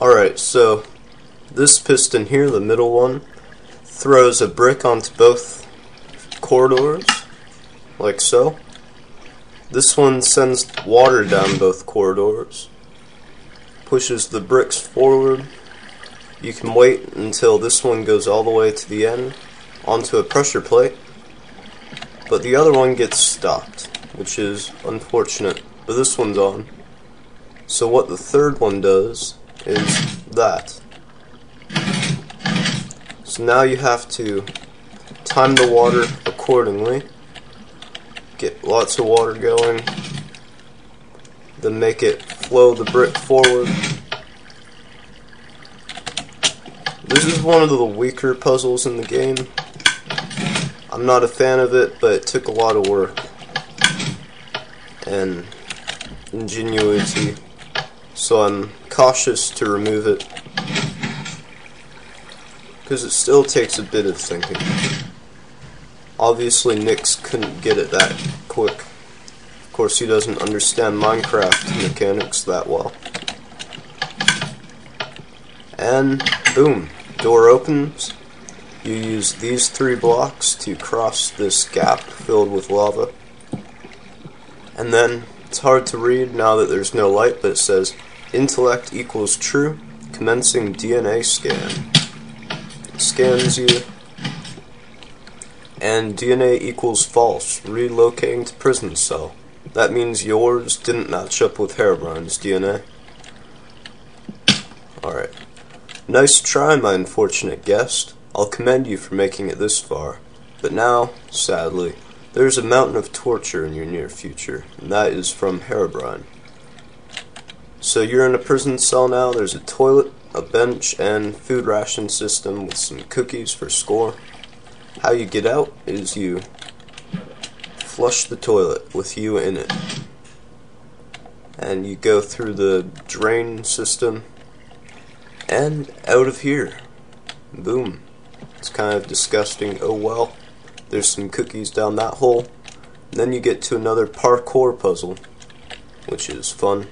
Alright, so this piston here, the middle one, throws a brick onto both corridors, like so. This one sends water down both corridors, pushes the bricks forward. You can wait until this one goes all the way to the end, onto a pressure plate, but the other one gets stopped, which is unfortunate, but this one's on. So what the third one does is that. So now you have to time the water accordingly, get lots of water going, then make it flow the brick forward. This is one of the weaker puzzles in the game. I'm not a fan of it, but it took a lot of work and ingenuity, so I'm cautious to remove it because it still takes a bit of thinking. Obviously Nix couldn't get it that quick. Of course he doesn't understand Minecraft mechanics that well. And boom, door opens. You use these 3 blocks to cross this gap filled with lava. And then, it's hard to read now that there's no light, but it says, intellect equals true, commencing DNA scan. It scans you. And DNA equals false, relocating to prison cell. That means yours didn't match up with Herobrine's DNA. Alright. Nice try, my unfortunate guest. I'll commend you for making it this far. But now, sadly, there's a mountain of torture in your near future, and that is from Herobrine. So you're in a prison cell now. There's a toilet, a bench, and food ration system with some cookies for score. How you get out is you flush the toilet with you in it. And you go through the drain system and out of here. Boom. It's kind of disgusting, oh well. There's some cookies down that hole. And then you get to another parkour puzzle, which is fun.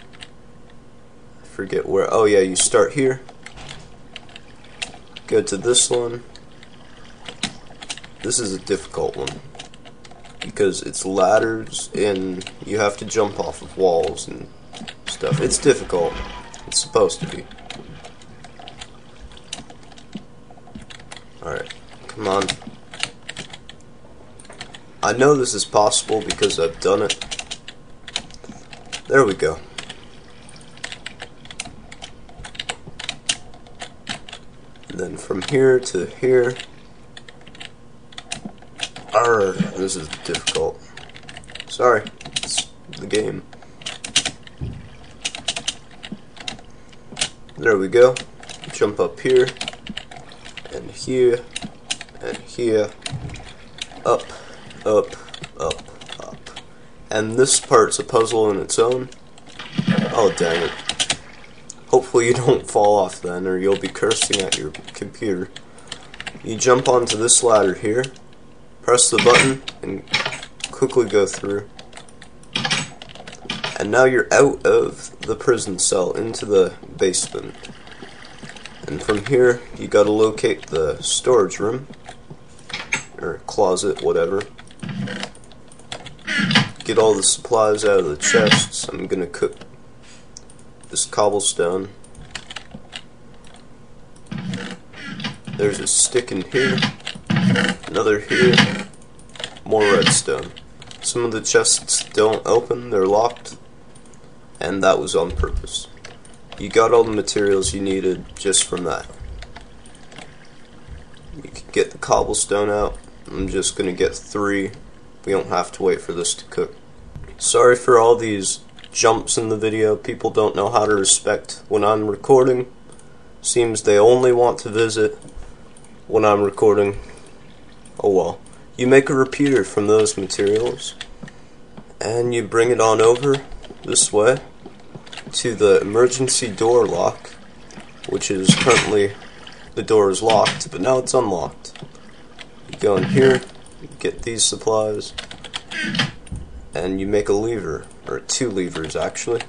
I forget where, oh yeah, you start here. Go to this one. This is a difficult one, because it's ladders and you have to jump off of walls and stuff. It's difficult. It's supposed to be. Alright, come on. I know this is possible because I've done it. There we go. And then from here to here. Arr, this is difficult. Sorry, it's the game. There we go. Jump up here. And here, and here, up, up, up, up. And this part's a puzzle in its own. Oh, dang it. Hopefully you don't fall off then, or you'll be cursing at your computer. You jump onto this ladder here, press the button, and quickly go through. And now you're out of the prison cell into the basement. And from here, you gotta locate the storage room, or closet, whatever. Get all the supplies out of the chests. I'm gonna cook this cobblestone. There's a stick in here, another here, more redstone. Some of the chests don't open, they're locked, and that was on purpose. You got all the materials you needed just from that. You can get the cobblestone out. I'm just gonna get 3. We don't have to wait for this to cook. Sorry for all these jumps in the video. People don't know how to respect when I'm recording. Seems they only want to visit when I'm recording. Oh well. You make a repeater from those materials, and you bring it on over this way to the emergency door lock, which is currently, the door is locked, but now it's unlocked. You go in here, get these supplies, and you make a lever, or 2 levers actually,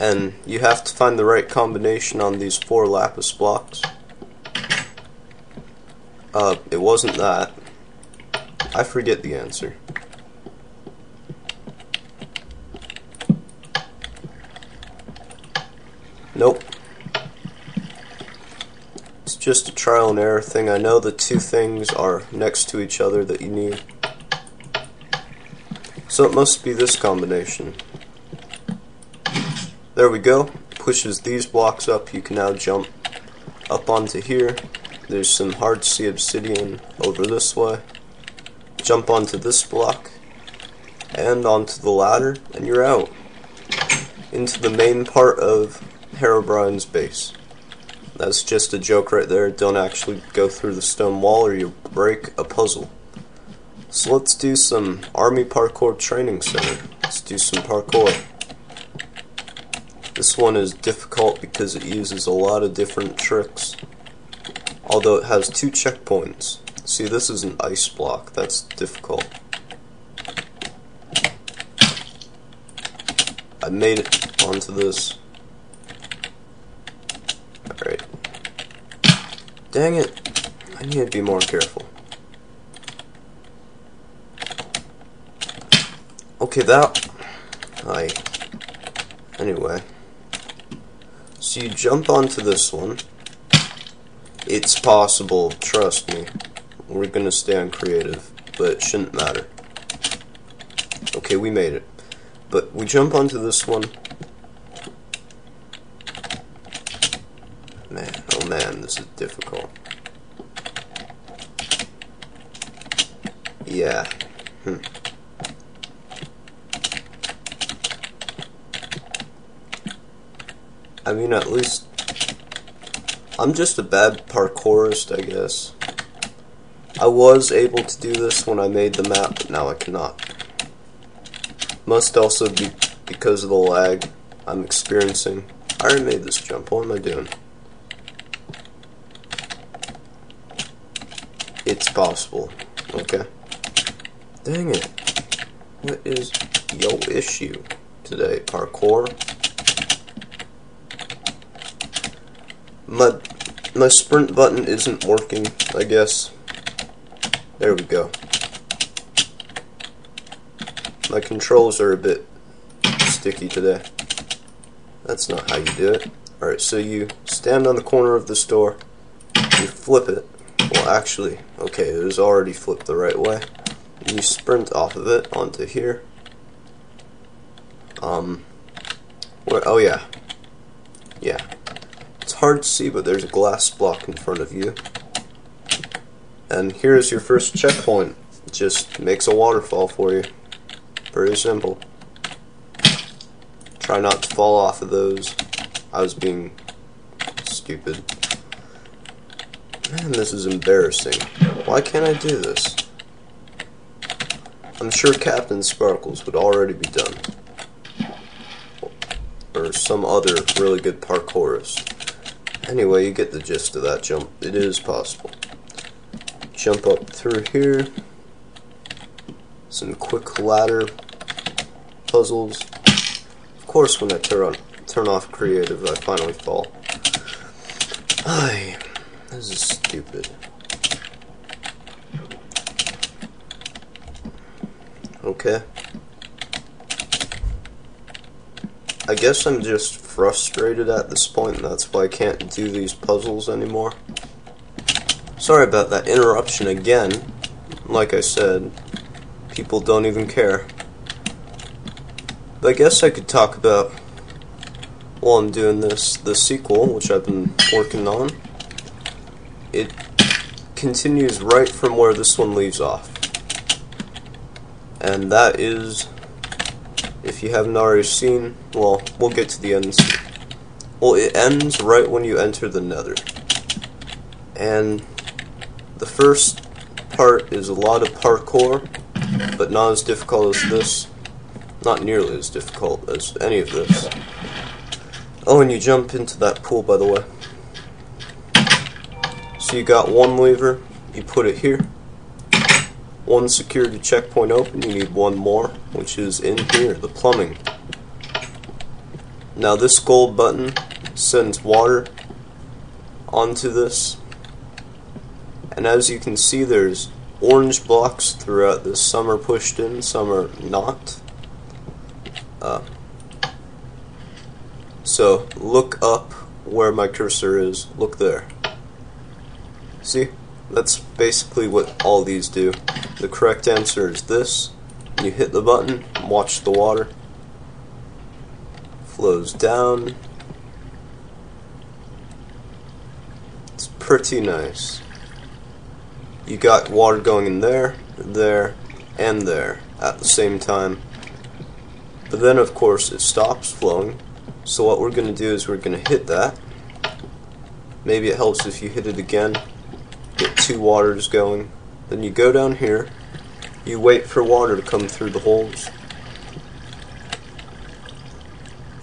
and you have to find the right combination on these 4 lapis blocks. It wasn't that. I forget the answer. Nope. It's just a trial and error thing. I know the 2 things are next to each other that you need. So it must be this combination. There we go. Pushes these blocks up. You can now jump up onto here. There's some hard to see obsidian over this way. Jump onto this block and onto the ladder, and you're out into the main part of Herobrine's base. That's just a joke right there. Don't actually go through the stone wall or you'll break a puzzle. So let's do some army parkour training center. Let's do some parkour. This one is difficult because it uses a lot of different tricks. Although it has 2 checkpoints. See, this is an ice block. That's difficult. I made it onto this. Alright. Dang it. I need to be more careful. Okay, that... Anyway. So you jump onto this one. It's possible, trust me. We're gonna stay on creative, but it shouldn't matter. Okay, we made it. But we jump onto this one. Man, oh man, this is difficult. Yeah. I mean, at least I'm just a bad parkourist, I guess. I was able to do this when I made the map, but now I cannot. Must also be because of the lag I'm experiencing. I already made this jump. What am I doing? It's possible. Okay. Dang it. What is your issue today, parkour? My sprint button isn't working, I guess. There we go. My controls are a bit sticky today. That's not how you do it. Alright, so you stand on the corner of the store, you flip it. Well, actually, okay, it was already flipped the right way. And you sprint off of it onto here. Oh yeah. Yeah. It's hard to see, but there's a glass block in front of you. And here's your first checkpoint. It just makes a waterfall for you. Very simple. Try not to fall off of those. I was being stupid. Man, this is embarrassing. Why can't I do this? I'm sure Captain Sparkles would already be done. Or some other really good parkourist. Anyway, you get the gist of that jump. It is possible. Jump up through here. Some quick ladder puzzles. Of course, when I turn off creative, I finally fall. This is stupid. Okay. I guess I'm just frustrated at this point, and that's why I can't do these puzzles anymore. Sorry about that interruption again. Like I said, people don't even care. But I guess I could talk about, while I'm doing this, the sequel, which I've been working on. It continues right from where this one leaves off. And that is, if you haven't already seen, well, we'll get to the end. Well, it ends right when you enter the Nether. And the first part is a lot of parkour, but not as difficult as this. Not nearly as difficult as any of this. Oh, and you jump into that pool, by the way. So you got one lever, you put it here. One security checkpoint open, you need one more, which is in here, the plumbing. Now this gold button sends water onto this, and as you can see there's orange blocks throughout this. Some are pushed in, some are not. So look up where my cursor is, look there. See? That's basically what all these do. The correct answer is this. You hit the button, watch the water. Flows down. It's pretty nice. You got water going in there, there, and there at the same time. But then of course it stops flowing. So what we're going to do is we're going to hit that. Maybe it helps if you hit it again. Get 2 waters going. Then you go down here. You wait for water to come through the holes.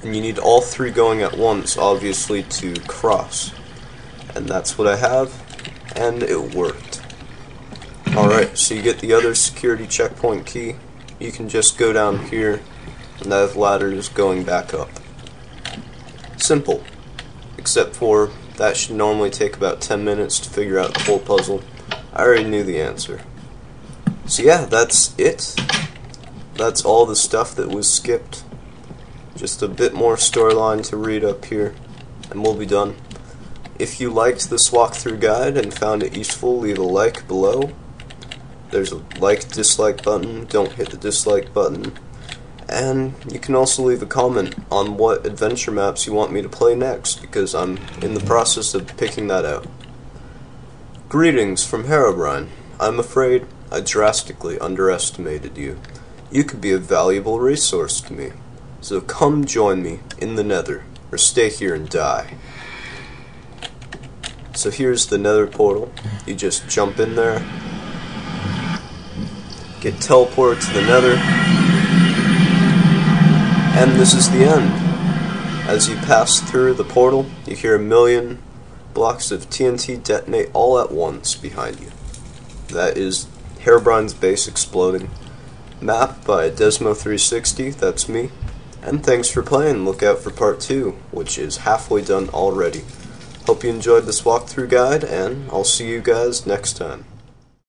And you need all 3 going at once, obviously, to cross. And that's what I have. And it worked. Alright, so you get the other security checkpoint key. You can just go down here. And I have ladders going back up. Simple. Except for that should normally take about 10 minutes to figure out the whole puzzle. I already knew the answer. So yeah, that's it. That's all the stuff that was skipped. Just a bit more storyline to read up here, and we'll be done. If you liked this walkthrough guide and found it useful, leave a like below. There's a like-dislike button. Don't hit the dislike button. And you can also leave a comment on what adventure maps you want me to play next, because I'm in the process of picking that out. Greetings from Herobrine. I'm afraid I drastically underestimated you. You could be a valuable resource to me. So come join me in the Nether, or stay here and die. So here's the Nether portal. You just jump in there, get teleported to the Nether, and this is the end. As you pass through the portal, you hear 1,000,000 blocks of TNT detonate all at once behind you. That is Herobrine's base exploding. Map by Desmo360, that's me. And thanks for playing. Look out for part 2, which is halfway done already. Hope you enjoyed this walkthrough guide, and I'll see you guys next time.